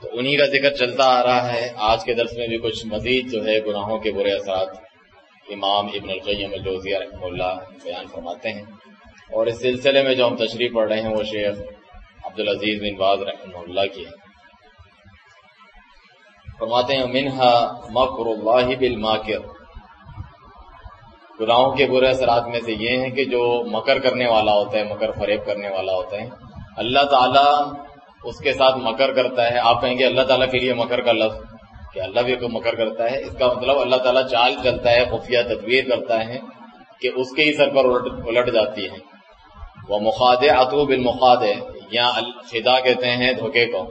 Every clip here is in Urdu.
تو انہی کا ذکر چلتا آ رہا ہے. آج کے درس میں بھی کچھ مزید جو ہے گناہوں کے برے اثرات امام ابن القیم الجوزیہ رحمہ اللہ بیان فرماتے ہیں، اور اس سلسلے میں جو ہم تشریح پڑھ رہے ہیں وہ شیخ عبدالعزیز بن باز رحمہ اللہ کی ہے. فرماتے ہیں منہا مکر اللہ بالماکر، گناہوں کے برے اثرات میں سے یہ ہیں کہ جو مکر کرنے والا ہوتا ہے، مکر فریب کرنے والا ہوتا ہے، اللہ تعالیٰ اس کے ساتھ مکر کرتا ہے. آپ کہیں گے اللہ تعالیٰ کے لیے مکر کا لفظ کہ اللہ بھی کوئی مکر کرتا ہے، اس کا مطلب اللہ تعالیٰ چال چلتا ہے، خفیہ تدبیر کرتا ہے کہ اس کے ہی سر پر الٹ جاتی ہے. وہ مخادعۃ بالمخادع، یا خدا کہتے ہیں دھوکے کو،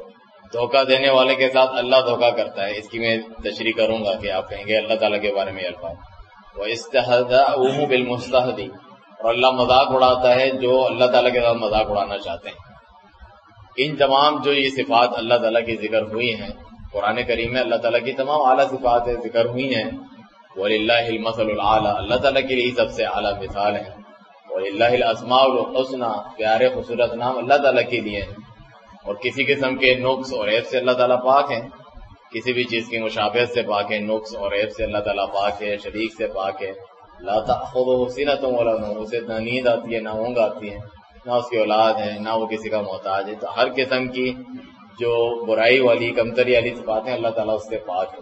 دھوکہ دینے والے کے ساتھ اللہ دھوکہ کرتا ہے. اس کی میں تشریح کروں گا کہ آپ کہیں گے اللہ تعالیٰ کے بارے میں یہ الفاظ. وَإِسْتَهْزَأُهُ بِالْمُسْتَهْزِئِ، اور اللہ مذاق اڑاتا ہے جو اللہ تعالیٰ کے ساتھ مذاق اڑانا چاہتے ہیں. ان تمام جو یہ صفات اللہ تعالیٰ کی ذکر ہوئی ہیں قرآن کریم میں، اللہ تعالیٰ کی تمام اعلیٰ صفات ذکر ہوئی ہیں. وَلِلَّهِ الْمَثَلُ الْأَعْلَىٰ، اللہ تعالیٰ کے لیے سب سے اعلیٰ مثال ہے. وَلِلَّهِ الْأَسْمَاءُ الْحُسْنَىٰ، پیارے خوبصورت نام اللہ تعالیٰ کے لیے ہیں، اور کسی قسم کے نقص اور عیب سے اللہ تعالیٰ پاک ہیں، کسی بھی چیز کی مشابہت سے پاک ہے، نقص اور عیب سے اللہ تعالیٰ پاک ہے، شریک سے پاک ہے. لا تأخذہ سنۃ ولا نوم، اسے نہ نیند آتی ہے نہ اونگ آتی ہے، نہ اس کی اولاد ہے نہ وہ کسی کا محتاج ہے. تو ہر قسم کی جو برائی والی کمتری والی صفاتیں اللہ تعالیٰ اس سے پاک ہے.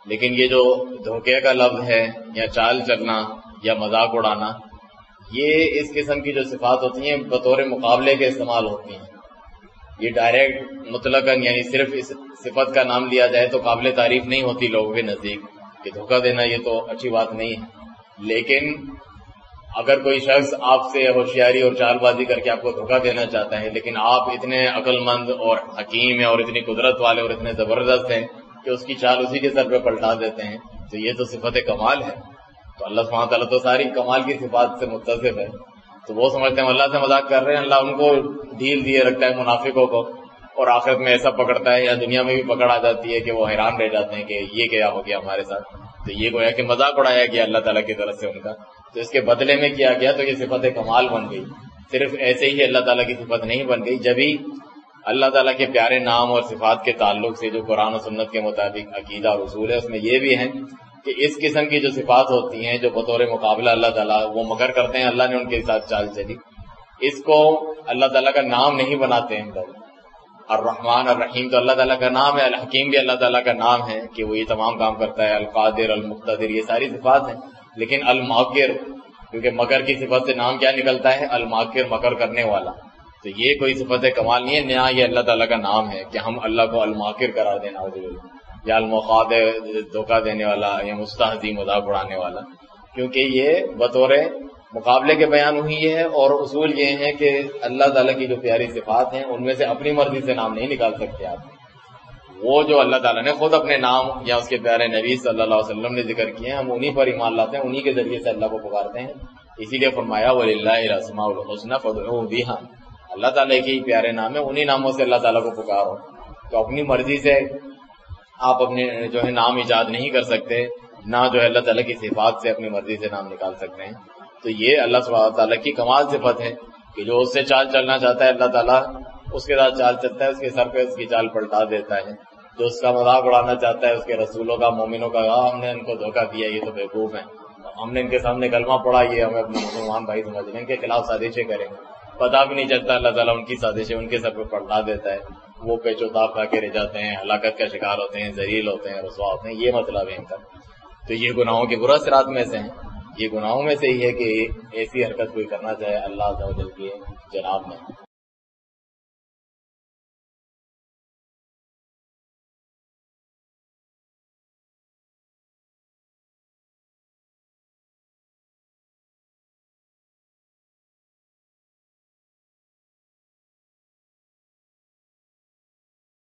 لیکن یہ جو دھوکے کا لفظ ہے یا چال چلنا یا مذاق اڑانا، یہ اس قسم کی جو صفات ہوتی ہیں بطور مقابلے کے استعمال ہوتی ہیں. یہ ڈائریکٹ مطلقاً یعنی صرف اس صفت کا نام لیا جائے تو قابل تعریف نہیں ہوتی لوگوں کے نزدیک کہ دھوکہ دینا یہ تو اچھی بات نہیں ہے. لیکن اگر کوئی شخص آپ سے ہوشیاری اور چال بازی کر کے آپ کو دھوکہ دینا چاہتا ہے، لیکن آپ اتنے عقل مند اور حکیم ہیں اور اتنی قدرت والے اور اتنے زبردست ہیں کہ اس کی چال اسی کے سر پہ پلٹا دیتے ہیں، تو یہ تو صفت کمال ہے. تو اللہ سبحانہ تعالیٰ تو ساری کمال کی صفات سے متصف ہے. تو وہ سمجھتے ہیں اللہ سے مذاق کر رہے ہیں، اللہ ان کو ڈھیل دیے رکھتا ہے منافقوں کو، اور آخرت میں ایسا پکڑتا ہے یا دنیا میں بھی پکڑ آ جاتی ہے کہ وہ حیران رہ جاتے ہیں کہ یہ کیا ہو گیا ہمارے ساتھ. تو یہ گویا کہ مذاق اڑایا گیا اللہ تعالیٰ کی طرف سے ان کا، تو اس کے بدلے میں کیا گیا تو یہ صفت کمال بن گئی. صرف ایسے ہی اللہ تعالیٰ کی صفت نہیں بن گئی، جبھی اللہ تعالیٰ کے پیارے نام اور صفات کے تعلق سے جو قرآن و سنت کے مطابق عقیدہ اور اصول ہے، اس میں یہ بھی ہے کہ اس قسم کی جو صفات ہوتی ہیں جو بطور مقابلہ اللہ تعالیٰ وہ مکر کرتے ہیں، اللہ نے ان کے ساتھ چال چلی، اس کو اللہ تعالیٰ کا نام نہیں بناتے ہیں لوگ. الرحمن الرحیم تو اللہ تعالیٰ کا نام ہے، الحکیم بھی اللہ تعالیٰ کا نام ہے کہ وہ یہ تمام کام کرتا ہے، القادر المقتدر یہ ساری صفات ہیں. لیکن الماکر، کیونکہ مکر کی صفت سے نام کیا نکلتا ہے؟ الماکر، مکر کرنے والا. تو یہ کوئی صفت کمال نہیں ہے، نیا یہ اللہ تعالیٰ کا نام ہے کہ ہم اللہ کو الماکر قرار دینا یا المخادع دھوکہ دینے والا یا مستہزی مذاق اڑانے والا، کیونکہ یہ بطور مقابلے کے بیان ہوئی ہے. اور اصول یہ ہے کہ اللہ تعالیٰ کی جو پیاری صفات ہیں ان میں سے اپنی مرضی سے نام نہیں نکال سکتے آپ. وہ جو اللہ تعالیٰ نے خود اپنے نام یا اس کے پیارے نبی صلی اللہ علیہ وسلم نے ذکر کیے ہیں، ہم انہی پر ایمان لاتے ہیں، انہی کے ذریعے سے اللہ کو پکارتے ہیں. اسی لیے فرمایا وَلِلَّهِ الْأَسْمَاءُ الْحُسْنَىٰ فَادْعُوهُ بِهَا، اللہ تعالیٰ کے پیارے نام ہے، انہی ناموں سے اللہ تعالیٰ کو پکارو. تو اپنی مرضی سے آپ اپنے جو ہے نام ایجاد نہیں کر سکتے، نہ جو ہے اللہ تعالیٰ کی صفات سے اپنی مرضی سے نام نکال سکتے ہیں. تو یہ اللہ سبحانہ تعالیٰ کی کمال صفت ہے کہ جو اس سے چال چلنا چاہتا ہے اللہ تعالیٰ اس کے ساتھ چال چلتا ہے، اس کے سر پہ اس کی چال پلٹا دیتا ہے. جو اس کا مذاق اڑانا چاہتا ہے اس کے رسولوں کا، مومنوں کا، ہم نے ان کو دھوکہ دیا، یہ تو بیوقوف ہیں، ہم نے ان کے سامنے کلمہ پڑھا، یہ ہمیں اپنے مسلمان بھائی سمجھ لیں، ان کے خلاف سازشیں کریں، پتہ بھی نہیں چلتا اللہ تعالیٰ ان کی سازشیں ان کے سر پہ پلٹا دیتا ہے. وہ پیچ و تاب کھا کے رہ جاتے ہیں، ہلاکت کا شکار ہوتے ہیں، ذلیل ہوتے ہیں، رسوا ہوتے ہیں. یہ مطلب ہے ان کا. تو یہ گناہوں کے برا اثرات میں سے ہیں. یہ گناہوں میں سے ہی ہے کہ ایسی حرکت کوئی کرنا چاہے اللہ عز و جل کی جناب میں.